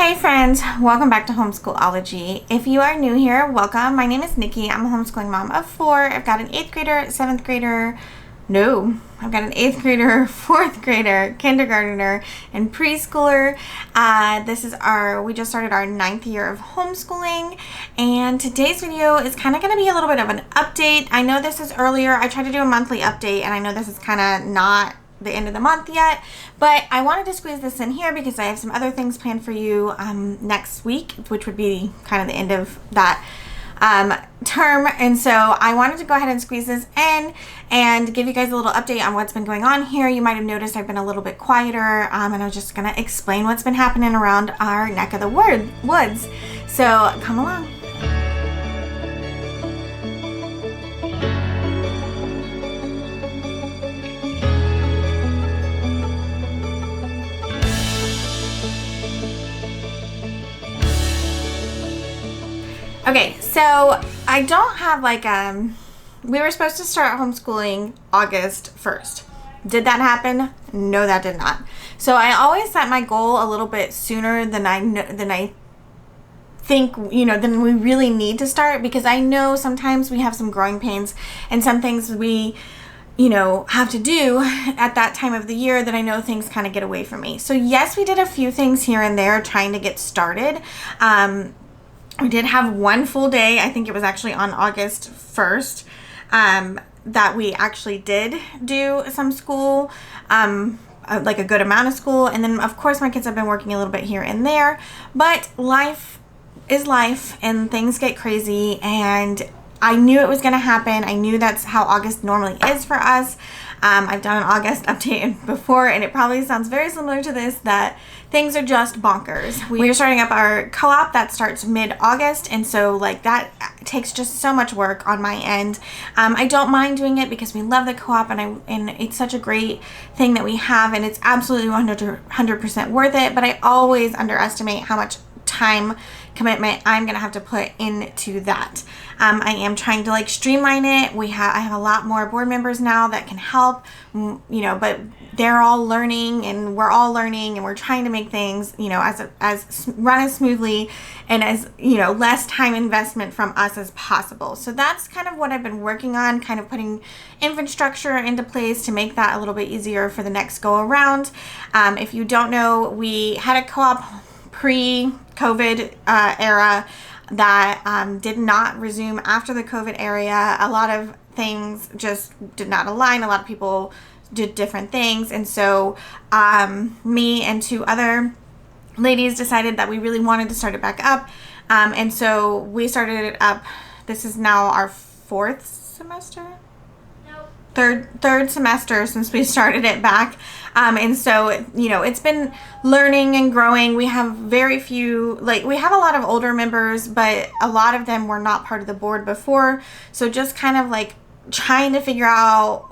Hey friends, welcome back to Homeschool-ology. If you are new here, welcome. My name is Nikki. I'm a homeschooling mom of 4. I've got an 8th grader, 7th grader, I've got an 8th grader, 4th grader, kindergartner, and preschooler. We just started our 9th year of homeschooling, and today's video is kind of going to be a little bit of an update. I know this is earlier. I tried to do a monthly update, and I know this is kind of not the end of the month yet, but I wanted to squeeze this in here because I have some other things planned for you next week, which would be kind of the end of that term. And so I wanted to go ahead and squeeze this in and give you guys a little update on what's been going on here. You might have noticed I've been a little bit quieter, and I'm just going to explain what's been happening around our neck of the woods. So come along. Okay, so I don't have we were supposed to start homeschooling August 1st. Did that happen? No, that did not. So I always set my goal a little bit sooner than I think, than we really need to start, because I know sometimes we have some growing pains and some things we have to do at that time of the year that I know things kind of get away from me. So yes, we did a few things here and there trying to get started. We did have one full day, I think it was actually on August 1st, that we actually did do some school, like a good amount of school. And then of course my kids have been working a little bit here and there, but life is life and things get crazy, and I knew it was going to happen. I knew that's how August normally is for us. I've done an August update before, and it probably sounds very similar to this, that things are just bonkers. We're starting up our co-op that starts mid-August, and so that takes just so much work on my end. I don't mind doing it because we love the co-op, and it's such a great thing that we have, and it's absolutely 100% worth it, but I always underestimate how much time commitment I'm gonna have to put into that. I am trying to streamline it. I have a lot more board members now that can help, but they're all learning and we're all learning, and we're trying to make things as run as smoothly and as less time investment from us as possible. So that's kind of what I've been working on, kind of putting infrastructure into place to make that a little bit easier for the next go around. If you don't know, we had a co-op pre-COVID era that did not resume after the COVID era. A lot of things just did not align. A lot of people did different things, and so me and 2 other ladies decided that we really wanted to start it back up, and so we started it up. This is now our 4th semester? Third semester since we started it back, and so it's been learning and growing. We have very few, we have a lot of older members, but a lot of them were not part of the board before, so just kind of trying to figure out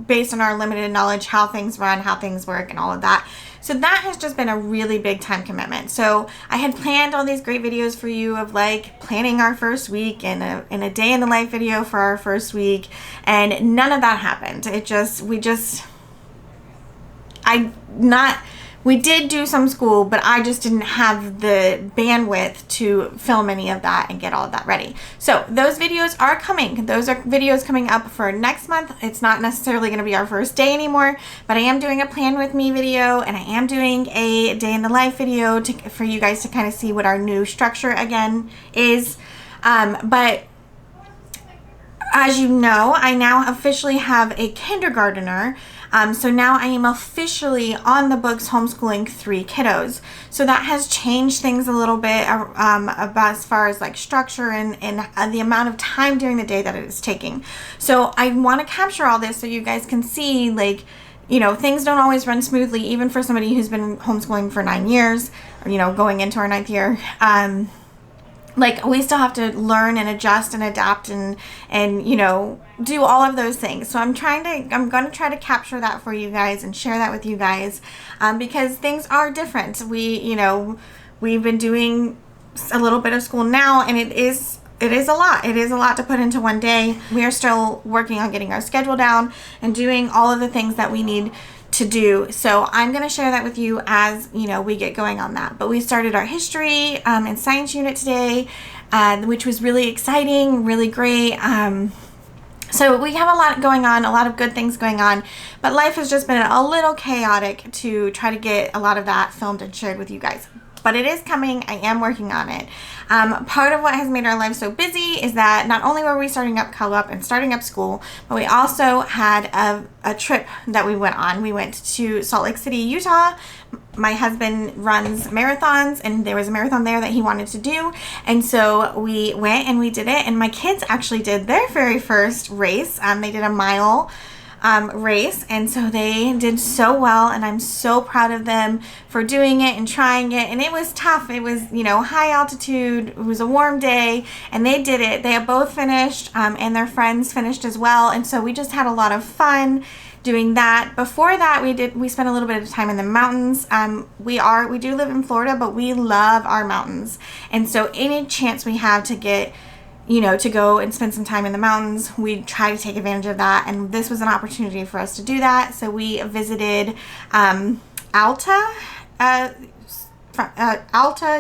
based on our limited knowledge how things run, how things work, and all of that. So that has just been a really big time commitment. So I had planned all these great videos for you of planning our first week and a day in the life video for our first week, and none of that happened. We did do some school, but I just didn't have the bandwidth to film any of that and get all of that ready. So those videos are coming. Those are videos coming up for next month. It's not necessarily going to be our first day anymore, but I am doing a plan with me video, and I am doing a day in the life video for you guys to kind of see what our new structure again is. But as you know, I now officially have a kindergartner. So now I am officially on the books homeschooling 3 kiddos. So that has changed things a little bit about as far as structure and the amount of time during the day that it is taking. So I want to capture all this so you guys can see things don't always run smoothly, even for somebody who's been homeschooling for 9 years, or going into our 9th year. We still have to learn and adjust and adapt and do all of those things. So I'm going to try to capture that for you guys and share that with you guys, because things are different. We've been doing a little bit of school now, and it is a lot. It is a lot to put into one day. We are still working on getting our schedule down and doing all of the things that we need to do. So I'm going to share that with you as, we get going on that. But we started our history and science unit today, which was really exciting, really great. So we have a lot going on, a lot of good things going on, but life has just been a little chaotic to try to get a lot of that filmed and shared with you guys. But it is coming. I am working on it. Part of what has made our life so busy is that not only were we starting up co-op and starting up school, but we also had a trip that we went on. We went to Salt Lake City, Utah. My husband runs marathons, and there was a marathon there that he wanted to do. And so we went and we did it. And my kids actually did their very first race. They did a mile race, and so they did so well, and I'm so proud of them for doing it and trying it. And it was tough. It was, high altitude. It was a warm day, and they did it. They have both finished, and their friends finished as well. And so we just had a lot of fun doing that. Before that, we spent a little bit of time in the mountains. We do live in Florida, but we love our mountains, and so any chance we have to get to go and spend some time in the mountains, we try to take advantage of that. And this was an opportunity for us to do that. So we visited Alta,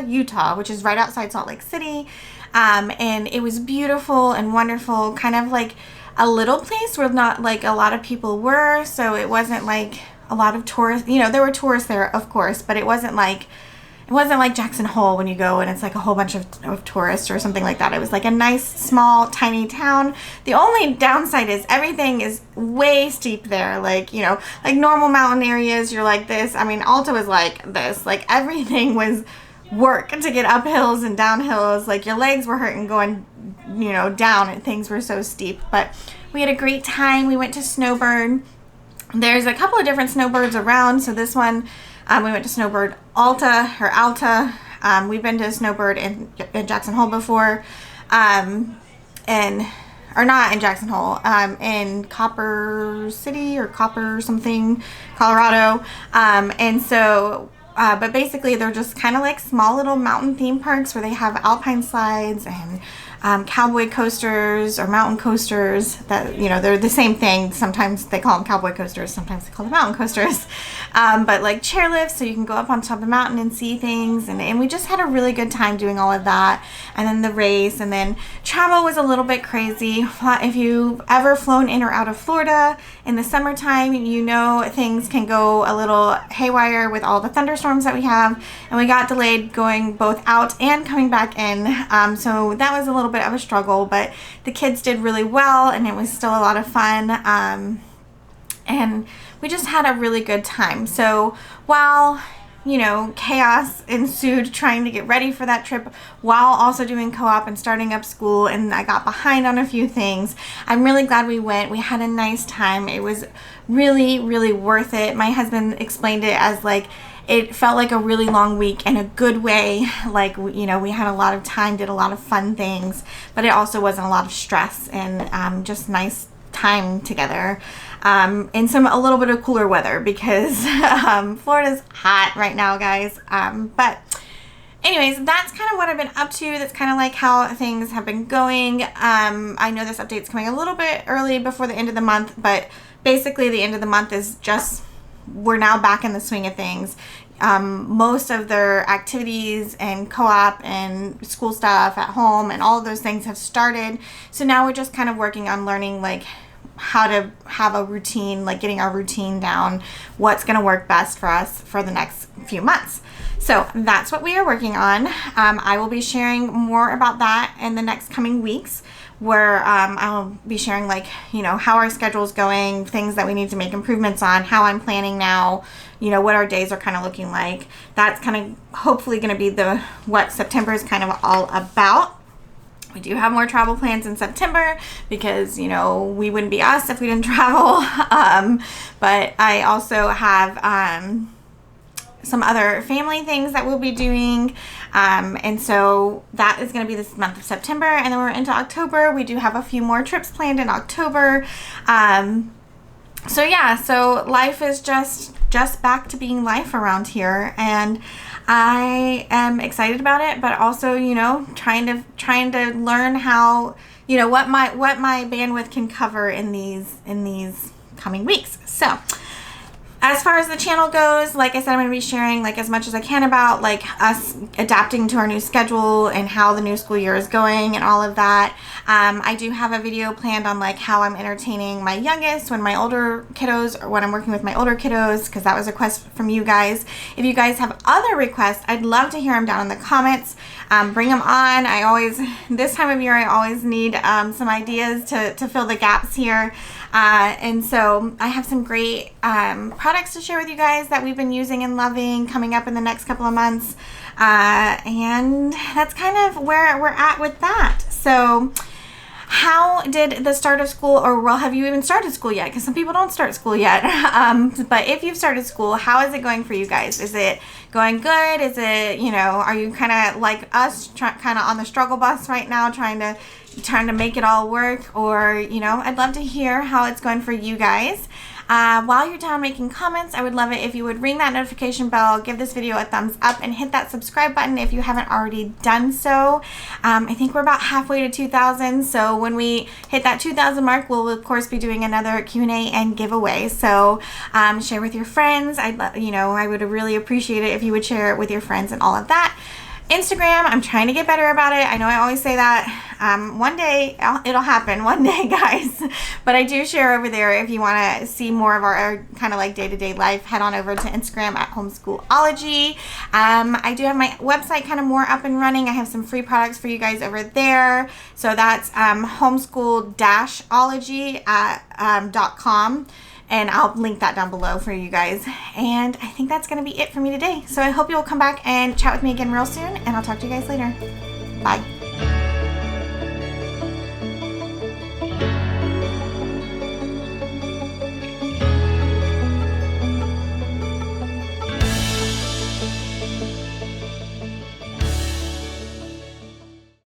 Utah, which is right outside Salt Lake City. And it was beautiful and wonderful, kind of like a little place where not like a lot of people were. So it wasn't like a lot of tourists, there were tourists there, of course, but it wasn't like Jackson Hole when you go and it's like a whole bunch of tourists or something like that. It was like a nice, small, tiny town. The only downside is everything is way steep there. Like normal mountain areas, you're like this. I mean, Alta was like this. Like everything was work to get up hills and down hills. Like your legs were hurting going, down, and things were so steep. But we had a great time. We went to Snowbird. There's a couple of different snowbirds around. So this one, we went to Snowbird Alta. We've been to Snowbird in Jackson Hole before, or not in Jackson Hole, in Copper City or Copper something, Colorado. But basically they're just kind of like small little mountain theme parks where they have alpine slides and cowboy coasters or mountain coasters that, they're the same thing. Sometimes they call them cowboy coasters, sometimes they call them mountain coasters. But like chairlifts, so you can go up on top of the mountain and see things. And we just had a really good time doing all of that. And then the race, and then travel was a little bit crazy. If you've ever flown in or out of Florida in the summertime, things can go a little haywire with all the thunderstorms that we have. And we got delayed going both out and coming back in. So that was a little bit of a struggle, but the kids did really well, and it was still a lot of fun. And we just had a really good time. So while chaos ensued trying to get ready for that trip while also doing co-op and starting up school, and I got behind on a few things, I'm really glad we went. We had a nice time. It was really, really worth it. My husband explained it as like it felt like a really long week in a good way. Like, we had a lot of time, did a lot of fun things, but it also wasn't a lot of stress, and just nice time together. In a little bit of cooler weather because Florida's hot right now, guys. But anyways, that's kind of what I've been up to. That's kind of like how things have been going. I know this update's coming a little bit early before the end of the month, but basically the end of the month is just, we're now back in the swing of things. Most of their activities and co-op and school stuff at home and all of those things have started. So now we're just kind of working on learning like how to have a routine, like getting our routine down, what's going to work best for us for the next few months. So that's what we are working on. I will be sharing more about that in the next coming weeks, where I'll be sharing like, how our schedule's going, things that we need to make improvements on, how I'm planning now, what our days are kind of looking like. That's kind of hopefully going to be what September is kind of all about. We do have more travel plans in September because, we wouldn't be us if we didn't travel. But I also have some other family things that we'll be doing. And so that is going to be this month of September. And then we're into October. We do have a few more trips planned in October. So life is just back to being life around here. And I am excited about it, but also, trying to learn how, what my bandwidth can cover in these coming weeks. So As far as the channel goes, like I said, I'm going to be sharing like as much as I can about like us adapting to our new schedule and how the new school year is going and all of that. I do have a video planned on like how I'm entertaining my youngest when my older kiddos, or when I'm working with my older kiddos, because that was a request from you guys. If you guys have other requests, I'd love to hear them down in the comments. Bring them on. This time of year, I always need some ideas to fill the gaps here. And so I have some great products to share with you guys that we've been using and loving coming up in the next couple of months. And that's kind of where we're at with that. So how did the start of school, or well, have you even started school yet? Because some people don't start school yet. But if you've started school, how is it going for you guys? Is it going good? Is it, are you kind of like us, kind of on the struggle bus right now, trying to make it all work? Or, I'd love to hear how it's going for you guys. While you're down making comments, I would love it if you would ring that notification bell, give this video a thumbs up, and hit that subscribe button if you haven't already done so. I think we're about halfway to 2,000, so when we hit that 2,000 mark, we'll of course be doing another Q&A and giveaway. So share with your friends. I would really appreciate it if you would share it with your friends and all of that. Instagram, I'm trying to get better about it. I know I always say that. One day, it'll happen. One day, guys. But I do share over there. If you want to see more of our kind of like day-to-day life, head on over to Instagram at Homeschool-ology. I do have my website kind of more up and running. I have some free products for you guys over there. So that's homeschool-ology.com. And I'll link that down below for you guys. And I think that's going to be it for me today. So I hope you'll come back and chat with me again real soon. And I'll talk to you guys later. Bye.